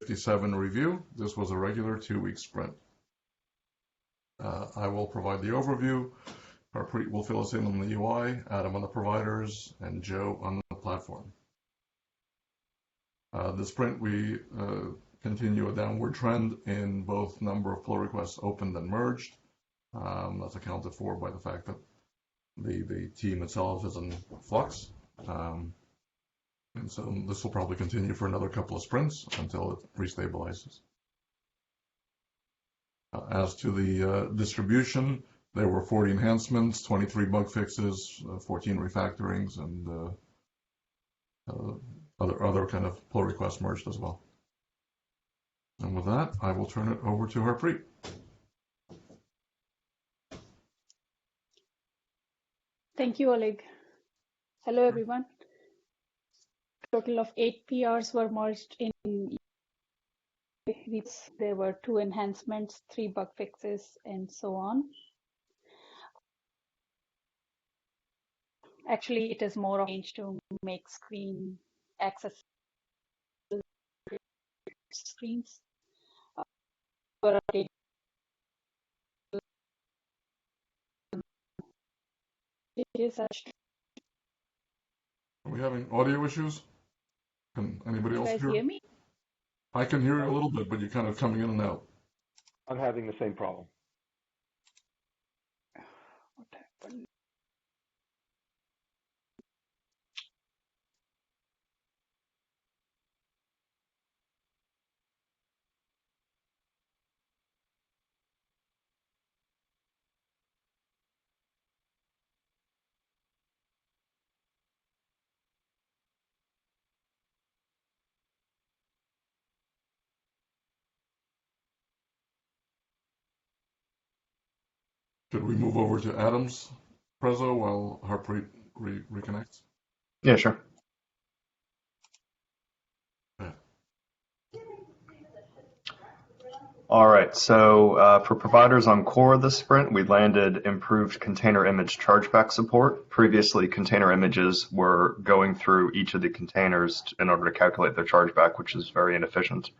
57 review. This was a regular 2-week sprint. I will provide the overview. Harpreet will fill us in on the UI, Adam on the providers, and Joe on the platform. This sprint, we continue a downward trend in both number of pull requests opened and merged. That's accounted for by the fact that the team itself is in flux. And so this will probably continue for another couple of sprints until it restabilizes. As to the distribution, there were 40 enhancements, 23 bug fixes, 14 refactorings, and other kind of pull requests merged as well. And with that, I will turn it over to Harpreet. Thank you, Oleg. Hello, everyone. Total of 8 PRs were merged in. There were 2 enhancements, 3 bug fixes, and so on. Actually, it is more of a change to make screen access screens. It is actually. Are we having audio issues? Can anybody else hear me? I can hear you a little bit, but you're kind of coming in and out. I'm having the same problem. What happened? Should we move over to Adam's Prezo while Harpreet reconnects? Yeah, sure. Yeah. All right, so for providers on core this sprint, we landed improved container image chargeback support. Previously, container images were going through each of the containers in order to calculate their chargeback, which is very inefficient.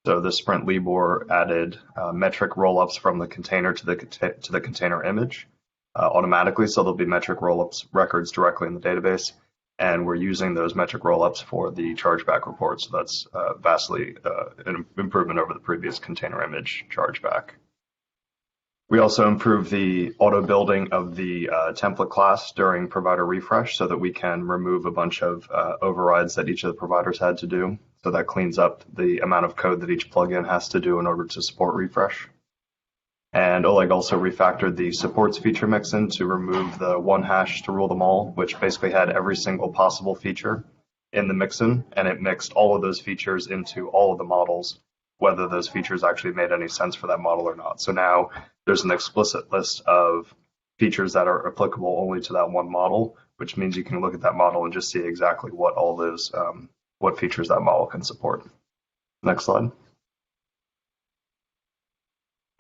So this sprint Libor added metric rollups from the container to the container image automatically, so there'll be metric rollups records directly in the database, and we're using those metric rollups for the chargeback report. So that's vastly an improvement over the previous container image chargeback. We also improved the auto building of the template class during provider refresh so that we can remove a bunch of overrides that each of the providers had to do. So that cleans up the amount of code that each plugin has to do in order to support refresh. And Oleg also refactored the supports feature mixin to remove the one hash to rule them all, which basically had every single possible feature in the mixin, and it mixed all of those features into all of the models, whether those features actually made any sense for that model or not. So now there's an explicit list of features that are applicable only to that one model, which means you can look at that model and just see exactly what all those what features that model can support. Next slide.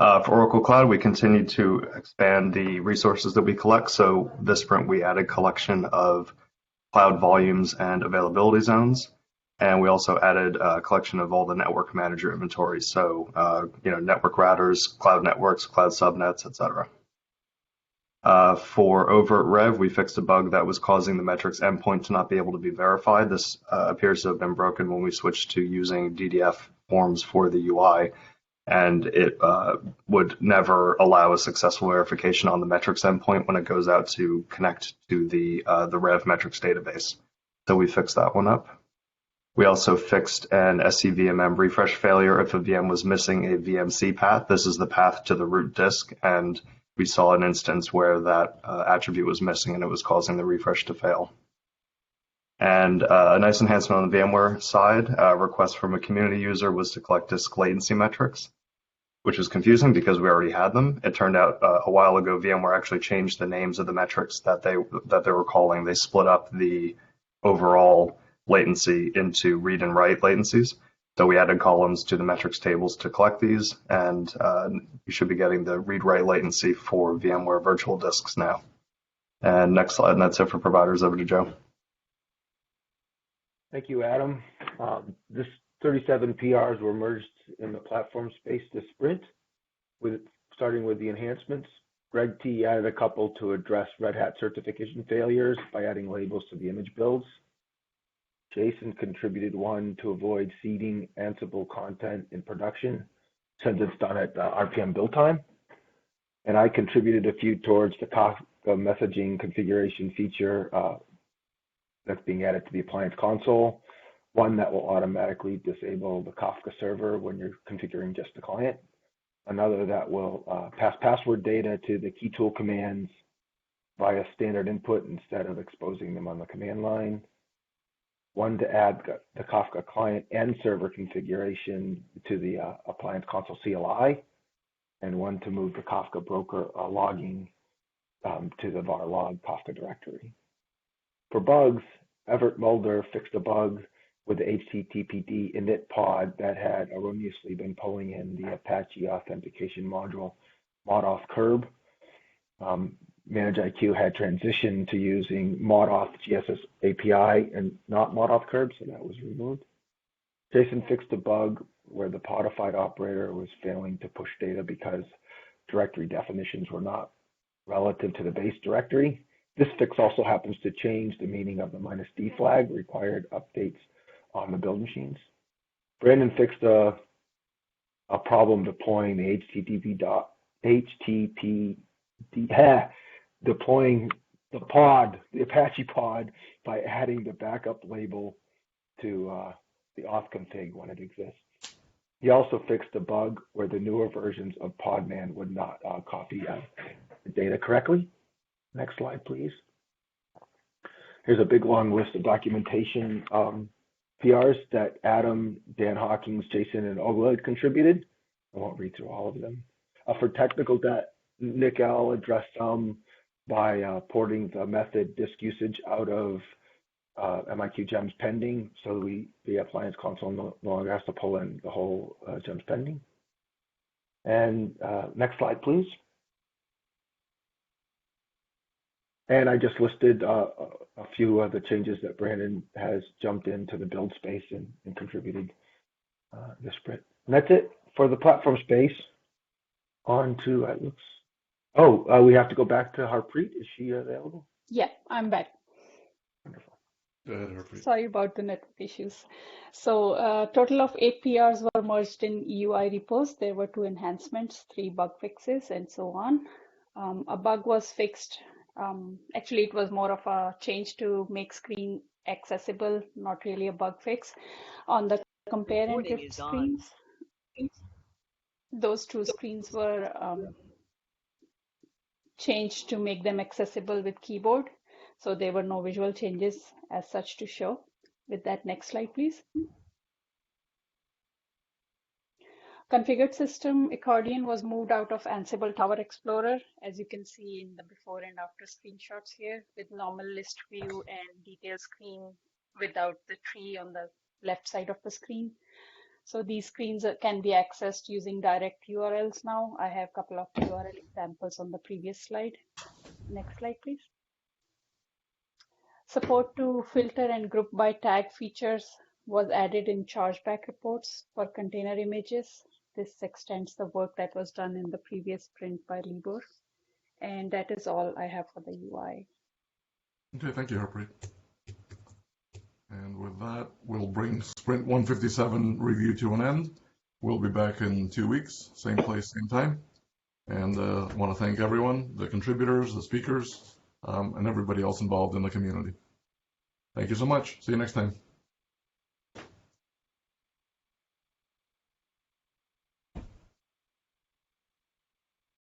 For Oracle Cloud, we continued to expand the resources that we collect. So this sprint, we added collection of cloud volumes and availability zones. And we also added a collection of all the network manager inventory. So, network routers, cloud networks, cloud subnets, etc. For overt rev, we fixed a bug that was causing the metrics endpoint to not be able to be verified. This appears to have been broken when we switched to using DDF forms for the UI, and it would never allow a successful verification on the metrics endpoint when it goes out to connect to the rev metrics database. So we fixed that one up. We also fixed an SCVMM refresh failure if a VM was missing a VMC path. This is the path to the root disk, and we saw an instance where that attribute was missing and it was causing the refresh to fail. And a nice enhancement on the VMware side, a request from a community user was to collect disk latency metrics, which was confusing because we already had them. It turned out a while ago, VMware actually changed the names of the metrics that they were calling. They split up the overall latency into read and write latencies. So we added columns to the metrics tables to collect these, and you should be getting the read-write latency for VMware virtual disks now. And next slide, and that's it for providers. Over to Joe. Thank you, Adam. This 37 PRs were merged in the platform space to Sprint, starting with the enhancements. Greg T added a couple to address Red Hat certification failures by adding labels to the image builds. Jason contributed one to avoid seeding Ansible content in production, since it's done at RPM build time. And I contributed a few towards the Kafka messaging configuration feature that's being added to the appliance console. One that will automatically disable the Kafka server when you're configuring just the client. Another that will pass password data to the key tool commands via standard input instead of exposing them on the command line. One to add the Kafka client and server configuration to the appliance console CLI, and one to move the Kafka broker logging to the var log Kafka directory. For bugs, Everett Mulder fixed a bug with the HTTPD init pod that had erroneously been pulling in the Apache authentication module modauth curb. ManageIQ had transitioned to using modauth GSS API and not modauth curb, so that was removed. Jason fixed a bug where the podified operator was failing to push data because directory definitions were not relative to the base directory. This fix also happens to change the meaning of the -D flag required updates on the build machines. Brandon fixed a problem deploying the deploying the Apache pod by adding the backup label to the auth config when it exists. He also fixed a bug where the newer versions of Podman would not copy the data correctly. Next slide, please. Here's a big long list of documentation PRs that Adam, Dan Hawkins, Jason, and Oleg contributed. I won't read through all of them. For technical debt, Nick L addressed some by porting the method disk usage out of MIQ gems pending, so the appliance console no longer has to pull in the whole gems pending. And next slide, please. And I just listed a few of the changes that Brandon has jumped into the build space and contributed this sprint. And that's it for the platform space. On to, it looks, we have to go back to Harpreet. Is she available? Yeah, I'm back. Wonderful. Go ahead, Harpreet. Sorry about the network issues. So total of 8 PRs were merged in EUI repos. There were 2 enhancements, 3 bug fixes, and so on. A bug was fixed. Actually, it was more of a change to make screen accessible, not really a bug fix. On the compare and drift screens, those 2 screens were changed to make them accessible with keyboard. So there were no visual changes as such to show. With that, next slide, please. Configured system accordion was moved out of Ansible Tower Explorer, as you can see in the before and after screenshots here, with normal list view and detail screen without the tree on the left side of the screen. So these screens can be accessed using direct URLs now. I have a couple of URL examples on the previous slide. Next slide, please. Support to filter and group by tag features was added in chargeback reports for container images. This extends the work that was done in the previous sprint by Libor. And that is all I have for the UI. Okay, thank you, Harpreet. And with that, we'll bring Sprint 157 review to an end. We'll be back in 2 weeks, same place, same time. And I want to thank everyone, the contributors, the speakers, and everybody else involved in the community. Thank you so much. See you next time.